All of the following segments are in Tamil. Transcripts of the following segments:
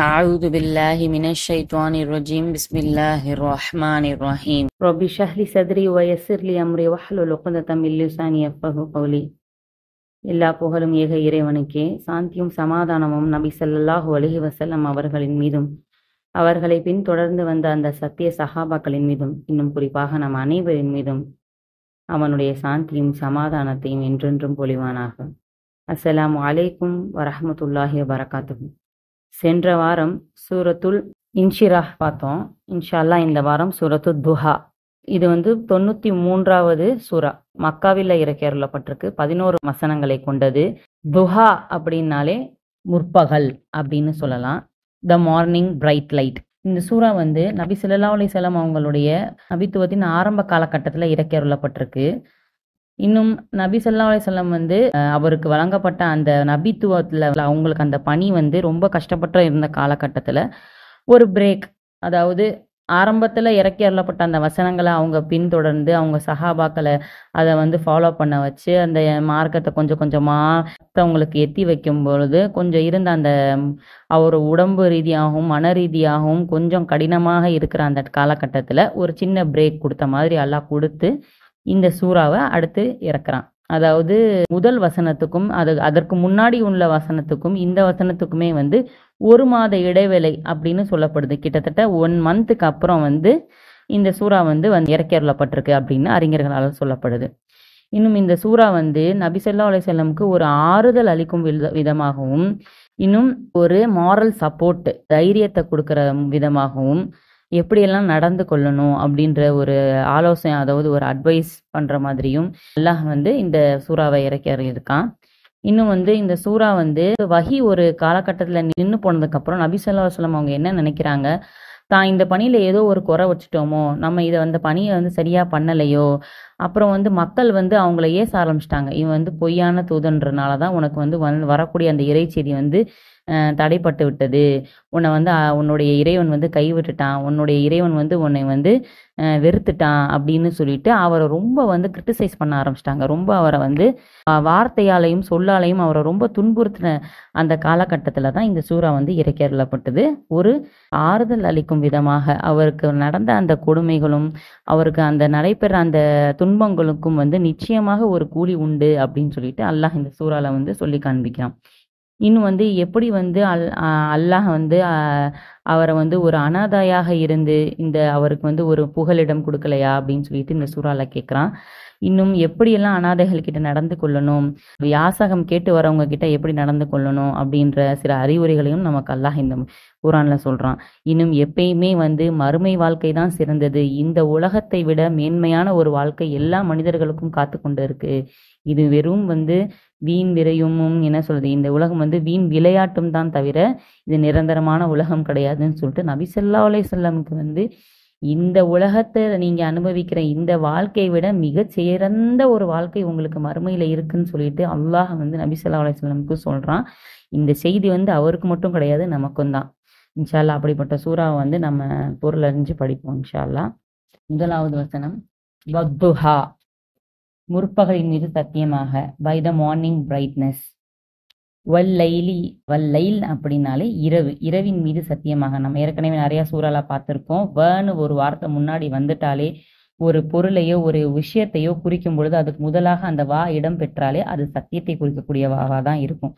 أعوذ بالله من الشيطان الرجيم بسم الله الرحمن الرحيم رب اشرح لي صدري ويسر لي أمري واحلل عقدة من لساني يفقهوا قولي. எல்லா புகழும் ஏக இறைவனுக்கே, சாந்தியும் சமாதானமும் நபி ஸல்லல்லாஹு அலைஹி வஸல்லம் அவர்களின் மீதும் அவர்களை பின்தொடர்ந்து வந்த அந்த சத்திய சஹாபாக்களின் மீதும் இன்னும் குறிப்பாக நம் அனைவரின் மீதும் அவனுடைய சாந்தியும் சமாதானத்தையும் என்றென்றும் பொழிவானாக. அஸ்ஸலாமு அலைக்கும் வரஹ்மத்துல்லாஹி வபரகாத்துஹு. சென்ற வாரம் சூரத்துல் இன்ஷிராஹ் பார்த்தோம். இன்ஷா அல்லாஹ் இந்த வாரம் சூரத்துல் துஹா. இது 93வது சூரா, மக்காவில் இறக்கியருளப்பட்டிருக்கு. 11 வசனங்களை கொண்டது. துஹா அப்படின்னாலே முற்பகல் அப்படின்னு சொல்லலாம். The morning bright light. இந்த சூறா நபி ஸல்லல்லாஹு அலைஹி வஸல்லம் அவங்களுடைய நபித்துவத்தின் ஆரம்ப காலகட்டத்தில் இறக்கியருளப்பட்டிருக்கு. இன்னும் நபி ஸல்லல்லாஹு அலைஹி வஸல்லம் அவருக்கு வழங்கப்பட்ட அந்த நபித்துவத்தில் அவங்களுக்கு அந்த பணி ரொம்ப கஷ்டப்பட்டு இருந்த காலகட்டத்தில் ஒரு பிரேக், அதாவது ஆரம்பத்தில் இறக்கி அருளப்பட்ட அந்த வசனங்களை அவங்க பின்தொடர்ந்து அவங்க சஹாபாக்களை அதை ஃபாலோ பண்ண வச்சு அந்த மார்க்கத்தை கொஞ்சம் கொஞ்சமாக அவங்களுக்கு எத்தி வைக்கும் பொழுது கொஞ்சம் இருந்த அந்த அவர் உடம்பு ரீதியாகவும் மன ரீதியாகவும் கொஞ்சம் கடினமாக இருக்கிற அந்த காலகட்டத்தில் ஒரு சின்ன பிரேக் கொடுத்த மாதிரி அல்லாஹ் கொடுத்து இந்த சூறாவை அடுத்து இறக்குறான். அதாவது முதல் வசனத்துக்கும் அதற்கு முன்னாடி உள்ள வசனத்துக்கும் இந்த வசனத்துக்குமே 1 மாத இடைவேளை அப்படின்னு சொல்லப்படுது. கிட்டத்தட்ட 1 மந்த்துக்கு அப்புறம் இந்த சூறா இறக்கி அருளப்பட்டிருக்கு அப்படின்னு அறிஞர்களால் சொல்லப்படுது. இன்னும் இந்த சூறா நபி ஸல்லல்லாஹு அலைஹி வஸல்லம்க்கு ஒரு ஆறுதல் அளிக்கும் விதமாகவும் இன்னும் ஒரு மாரல் சப்போர்ட் தைரியத்தை கொடுக்குற விதமாகவும் எப்படியெல்லாம் நடந்து கொள்ளணும் அப்படின்ற ஒரு ஆலோசனை, அதாவது ஒரு அட்வைஸ் பண்ற மாதிரியும் அல்லாஹ் இந்த சூறாவை இறக்கி இருக்கான். இன்னும் இந்த சூறா வஹி ஒரு காலகட்டத்தில் நின்று போனதுக்கு அப்புறம் நபி ஸல்லல்லாஹு அலைஹி வஸல்லம் அவங்க என்ன நினைக்கிறாங்க, தான் இந்த பணியில ஏதோ ஒரு குறை வச்சுட்டோமோ, நம்ம இதை பணியை சரியா பண்ணலையோ, அப்புறம் மக்கள் அவங்கள ஏச ஆரம்பிச்சிட்டாங்க. இவன் பொய்யான தூதன்றனால தான் உனக்கு வரக்கூடிய அந்த இறைச்செய்தி தடைப்பட்டு விட்டது, உன்னை உன்னுடைய இறைவன் கைவிட்டுட்டான், உன்னுடைய இறைவன் உன்னை வெறுத்துட்டான் அப்படின்னு சொல்லிட்டு அவரை ரொம்ப கிரிட்டிசைஸ் பண்ண ஆரம்பிச்சிட்டாங்க. ரொம்ப அவரை வார்த்தையாலையும் சொல்லாலையும் அவரை ரொம்ப துன்புறுத்தின அந்த காலகட்டத்தில் தான் இந்த சூறா இறக்கி அருளப்பட்டது. ஒரு ஆறுதல் அளிக்கும் விதமாக அவருக்கு நடந்த அந்த கொடுமைகளும் அவருக்கு அந்த நடைபெற அந்த துன்பங்களுக்கும் நிச்சயமாக ஒரு கூலி உண்டு அப்படின்னு சொல்லிட்டு அல்லாஹ் இந்த சூறால சொல்லி காண்பிக்கிறான். இன்னும் எப்படி அல்லாஹ் அவரை ஒரு அனாதையாக இருந்து அவருக்கு ஒரு புகலிடம் கொடுக்கலையா அப்படின்னு சொல்லிட்டு இந்த சூறால கேட்குறான். இன்னும் எப்படியெல்லாம் அனாதைகள் கிட்ட நடந்து கொள்ளணும், யாசகம் கேட்டு வரவங்க கிட்ட எப்படி நடந்து கொள்ளணும் அப்படின்ற சில அறிவுரைகளையும் நமக்கு அல்லாஹ் இந்த குர்ஆன்ல சொல்றான். இன்னும் எப்பயுமே மறுமை வாழ்க்கை தான் சிறந்தது, இந்த உலகத்தை விட மேன்மையான ஒரு வாழ்க்கை எல்லா மனிதர்களுக்கும் காத்து கொண்டு இருக்கு, இது வெறும் வீண் விரையுமும் என்ன சொல்றது, இந்த உலகம் வீண் விளையாட்டும் தான் தவிர இது நிரந்தரமான உலகம் கிடையாதுன்னு சொல்லிட்டு நபி ஸல்லல்லாஹு அலைஹி வஸல்லமுக்கு இந்த உலகத்தை நீங்க அனுபவிக்கிற இந்த வாழ்க்கையை விட மிகச் சிறந்த ஒரு வாழ்க்கை உங்களுக்கு மறுமையில இருக்குன்னு சொல்லிட்டு அல்லாஹ் நபி ஸல்லல்லாஹு அலைஹி வஸல்லமுக்கு சொல்றான். இந்த செய்தி அவருக்கு மட்டும் கிடையாது, நமக்கும் தான். இன்ஷா அல்லாஹ் அப்படிப்பட்ட சூறாவை நம்ம பொருள் அறிஞ்சு படிப்போம் இன்ஷா அல்லாஹ். முதலாவது வசனம், வத்துஹா, முற்பகலின் மீது சத்தியமாக, பை த மார்னிங் பிரைட்னஸ். வல்லைலி, வல்லைல் அப்படின்னாலே இரவு, இரவின் மீது சத்தியமாக. நம்ம ஏற்கனவே நிறைய சூறால பார்த்துருக்கோம். வன்னு ஒரு வார்த்தை முன்னாடி வந்துட்டாலே ஒரு பொருளையோ ஒரு விஷயத்தையோ குறிக்கும் பொழுது அதுக்கு முதலாக அந்த வா இடம் பெற்றாலே அது சத்தியத்தை குறிக்கக்கூடிய வாவா தான் இருக்கும்.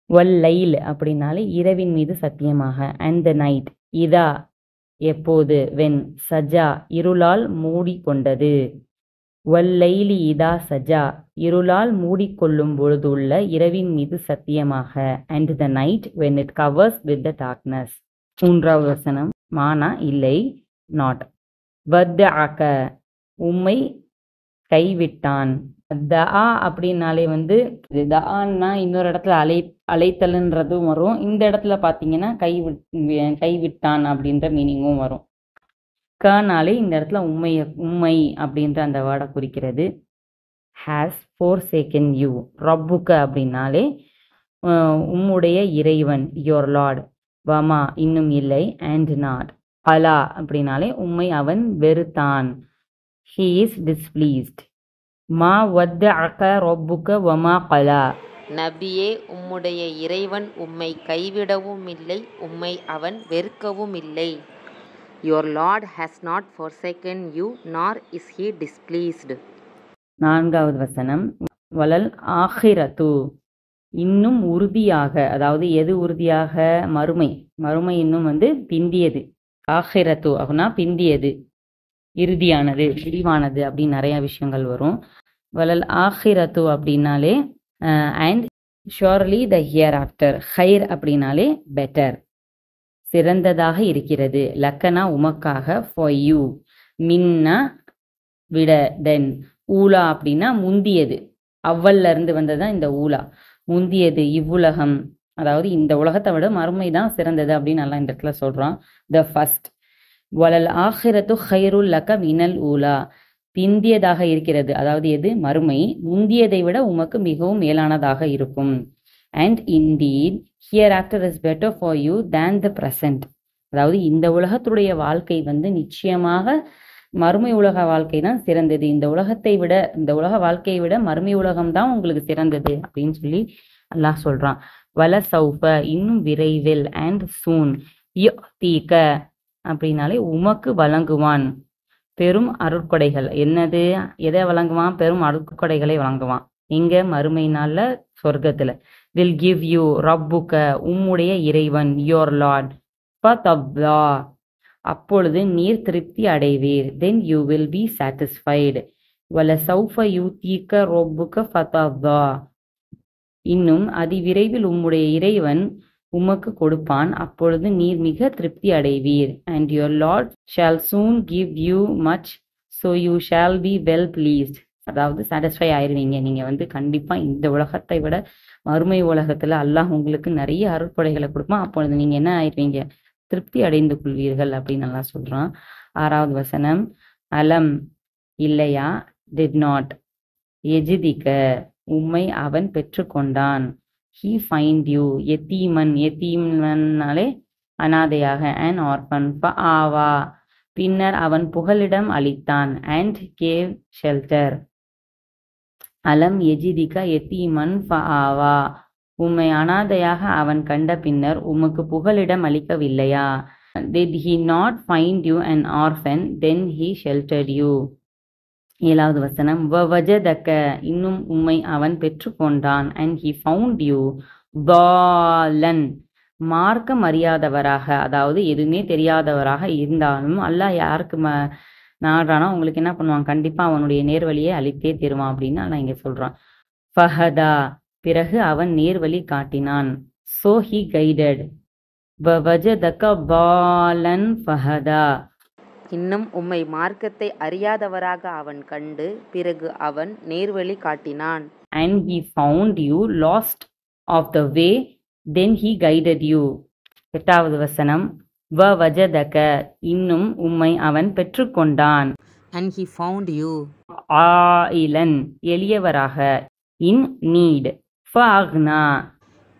வல்லைல் அப்படின்னாலே இரவின் மீது சத்தியமாக. அண்ட் த நைட், இதா எப்போது, வென், சஜா இருளால் மூடிக்கொண்டது. வல்லைலி இதா சஜா இருளால் மூடிக்கொள்ளும் பொழுதுள்ள இரவின் மீது சத்தியமாக. And the night when it covers with the darkness. மூன்றாவது வசனம், மானா இல்லை, நாட். வத்அக உம்மை கைவிட்டான். தஆ அப்படின்னாலே தஆன்னா இன்னொரு இடத்துல அழைத்தல்ன்றதும் வரும். இந்த இடத்துல பார்த்தீங்கன்னா கைவிட்டான் அப்படின்ற மீனிங்கும் வரும். கனாலே இந்த இடத்துல உம்மை அப்படின்ற அந்த வேர்டை குறிக்கிறது. Has ஃபோர்சேக்கன் you. ரப்புக்க அப்படின்னாலே உம்முடைய இறைவன், யோர் லார்ட். வமா இன்னும் இல்லை, அண்ட் நாட். அலா அப்படின்னாலே உம்மை அவன் வெறுத்தான். He is displeased. மா வத்அக ரப்புக்க வமா கலா. நபியே, உம்முடைய இறைவன் உம்மை கைவிடவும் இல்லை, உம்மை அவன் வெறுக்கவும் இல்லை. Your Lord has not forsaken you, nor is he displeased. 4வது வசனம், வலல் ஆஹிரத்து, இன்னும் உறுதியாக, அதாவது எது உறுதியாக? மறுமை. மறுமை இன்னும் பிந்தியது. ஆஹிரத்து அப்படின்னா பிந்தியது, இறுதியானது, முடிவானது அப்படின்னு நிறைய விஷயங்கள் வரும். வலல் ஆஹிரத்து அப்படின்னாலே and surely the here after. ஹைர் அப்படின்னாலே பெட்டர், சிறந்ததாக இருக்கிறது. லக்கனா உமக்காக, ஃபார் யூ. மின்னா விட, தென். ஊலா அப்படின்னா முந்தியது, அவ்வல்ல இருந்து வந்ததுதான் இந்த ஊலா. முந்தியது, இவ்வுலகம், அதாவது இந்த உலகத்தை விட மறுமை தான் சிறந்தது அப்படின்னு நல்லா இந்த இடத்துல சொல்றான். The first. வலல் ஆஹிரத்து ஹைருல் லக்க மினல் ஊலா, பிந்தியதாக இருக்கிறது, அதாவது எது? மறுமை. முந்தியதை விட உமக்கு மிகவும் மேலானதாக இருக்கும். And indeed here after his better for you than the present, அதாவது இந்த உலகத்துடைய வாழ்க்கை நிச்சயமாக மறுமை உலக வாழ்க்கை தான் சிறந்தது. இந்த உலக வாழ்க்கையை விட மறுமை உலகம் தான் உங்களுக்கு சிறந்தது அப்படின்னு சொல்லி அல்லாஹ் சொல்றான். வல சௌஃப, இன்னும் விரைவில். அண்ட் சூன். யுதீக அப்படின்னாலே உமக்கு வழங்குவான் பெரும் அருட்கொடைகள். என்னது? எதை வழங்குவான்? பெரும் அருட்கொடைகளை வழங்குவான். எங்க? மறுமை நாள்ல, சொர்க்கத்துல. வில் கிவ் யூ ரப்புக, உம்முடைய இறைவன், யோர் லார்ட். ஃபதப்லா, அப்பொழுது நீர் திருப்தி அடைவீர். Then you will be satisfied. வல சௌஃப யூதீக ரப்புக ஃபதப்லா, இன்னும் அதிவிரைவில் உம்முடைய இறைவன் உமக்கு கொடுப்பான், அப்பொழுது நீர் மிக திருப்தி அடைவீர். And your lord shall soon give you much, so you shall be well pleased, அதாவது சாட்டிஸ்ஃபை ஆயிருவீங்க. நீங்க கண்டிப்பா இந்த உலகத்தை விட மறுமை உலகத்துல அல்லாஹ் உங்களுக்கு நிறைய அருட்கொடைகளை கொடுப்பான். அப்பொழுது நீங்க என்ன ஆயிருவீங்க? திருப்தி அடைந்து கொள்வீர்கள் அப்படின்னு நல்லா சொல்றான். 6வது வசனம், அலம், இல்லையா? Did not. எஜிதிக்க, உம்மை அவன் பெற்றுக்கொண்டான். ஹீ ஃபைண்ட் யூ எத்தீமன், எத்தீமன்னாலே அனாதையாக, அண்ட் ஆர்பன். ஆவா, பின்னர் அவன் புகலிடம் அளித்தான். And gave shelter. அலம் எஜிதிக எத்தீமன் ஆவா, உம்மை அனாதையாக அவன் கண்ட பின்னர் உமக்கு புகலிடம் அளிக்கவில்லையா? Did he not find you an orphan, then he sheltered you. 7வது வசனம், வஜதக்க, இன்னும் உம்மை அவன் பெற்றுக்கொண்டான். And he found you ضالன், மார்க்கம் அறியாதவராக, அதாவது எதுவுமே தெரியாதவராக இருந்தாலும் அல்லாஹ் யாருக்கு நாடுறானா உங்களுக்கு என்ன பண்ணுவான்? கண்டிப்பா அவனுடைய நேர்வழியை அளித்தே தருவான் அப்படின்னு அல்லாஹ் இங்க சொல்றான். ஃபஹதா, பிறகு அவன் நேர்வழி காட்டினான். So he guided. வஜதக ضالன் ஃபஹதா, இன்னும் உம்மை மார்க்கத்தை அறியாதவராக அவன் கண்டு, பிறகு அவன் நேர்வழி காட்டினான். And he found you lost of the way, then he guided you. 8வது வசனம், வஜதக, இன்னும் உம்மை அவன் பெற்றுக்கொண்டான். And he found you ஆயிலன், எளியவராக. In need. ஃபஅக்னா,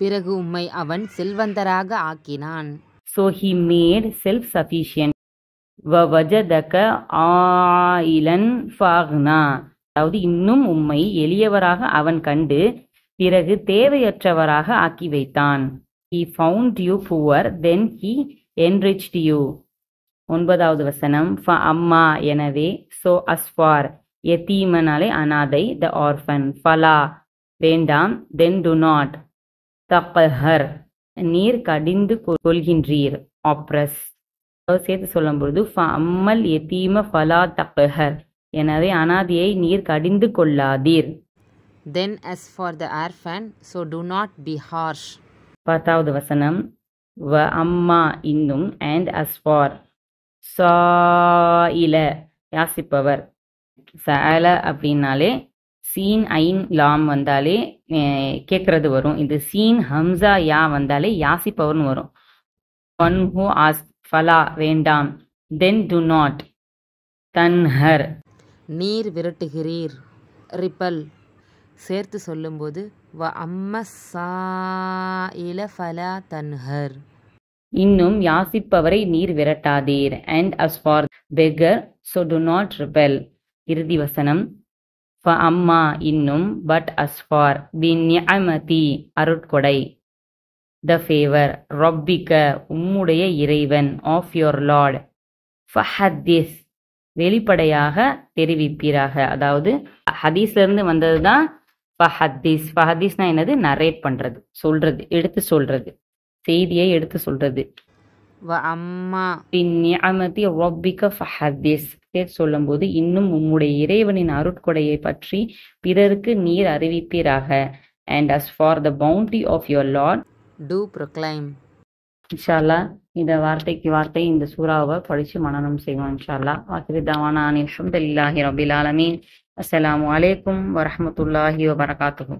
பிறகு உம்மை அவன் செல்வந்தராக ஆக்கினான். So he made self-sufficient. வஜதக ஆயிலன் ஃபஅக்னா, அதாவது இன்னும் உம்மை எளியவராக அவன் கண்டு பிறகு தேவையற்றவராக ஆக்கி வைத்தான். He found you poor, then he enriched you. 9வது வசனம், அம்மா, எனவே. So as for, எத்தீமனாலே அனாதை, the orphan. ஃபலா, வேண்டாம். then do not. தக்ஹர், நீர் கடிந்து கொள்கின்றீர். ஆப்ரஸ், சேர்த்து சொல்லும் பொழுது அம்மல் எத்தீம ஃபலா தக்ஹர், எனவே அனாதையை நீர் கடிந்து கொள்ளாதீர். Then as for the orphan, so do not be harsh. 10வது வசனம், அம்மா, இன்னும். and as for, சாயில, யாசிப்பவர். சஅல அப்படின்னாலே சீன் ஐன் லாம் வந்தாலே கேட்கறது வரும். இது சீன் ஹம்சா யா வந்தாலே யாசிப்பவர்னு வரும். ஒன் ஹூ ஆஸ், ஃபலா, வேண்டாம். Then to not. தன்ஹர், நீர் விரட்டுகிறீர். ரிப்பல், சேர்த்து சொல்லும்போது அம்ம சாயில ஃபலா தன்ஹர், இன்னும் யாசிப்பவரை நீர் விரட்டாதீர். And as for beggar, so do not rebel. இறுதி வசனம், அம்மா இன்னும், பட் அஸ் ஃபார், தி நிஅமதி அருட்கொடை, த ஃபேவர், ரப்பிக்க உம்முடைய இறைவன், ஆஃப் யுவர் லார்ட், ஃபஹத்திஸ் வெளிப்படையாக தெரிவிப்பீராக. அதாவது ஹதீஸ்ல இருந்து வந்தது தான் ஃபஹத்திஸ். ஃபஹத்திஸ்னா என்னது? நரேட் பண்றது, சொல்றது, எடுத்து சொல்றது, செய்தியை எடுத்து சொல்றது. அம்மா நிஅமதி ரப்பிக்க ஃபஹத்திஸ் சொல்லும்போது இன்னும் உம்முடைய இறைவனின் அருட்கொடையை பற்றி பிறருக்கு நீர் அறிவிப்பீராக. And as for the bounty of your lord, do proclaim. இன்ஷா அல்லாஹ் இந்த வார்த்தைக்கு வார்த்தை இந்த சூறாவை படிச்சு மனனம் செய்வோம் இன்ஷா அல்லாஹ். வாக்கிரு தவானா அல்ஹம்துலில்லாஹி ரப்பில் ஆலமீன். அஸ்ஸலாமு அலைக்கும் வரஹ்மத்துல்லாஹி வபரகாத்துஹு.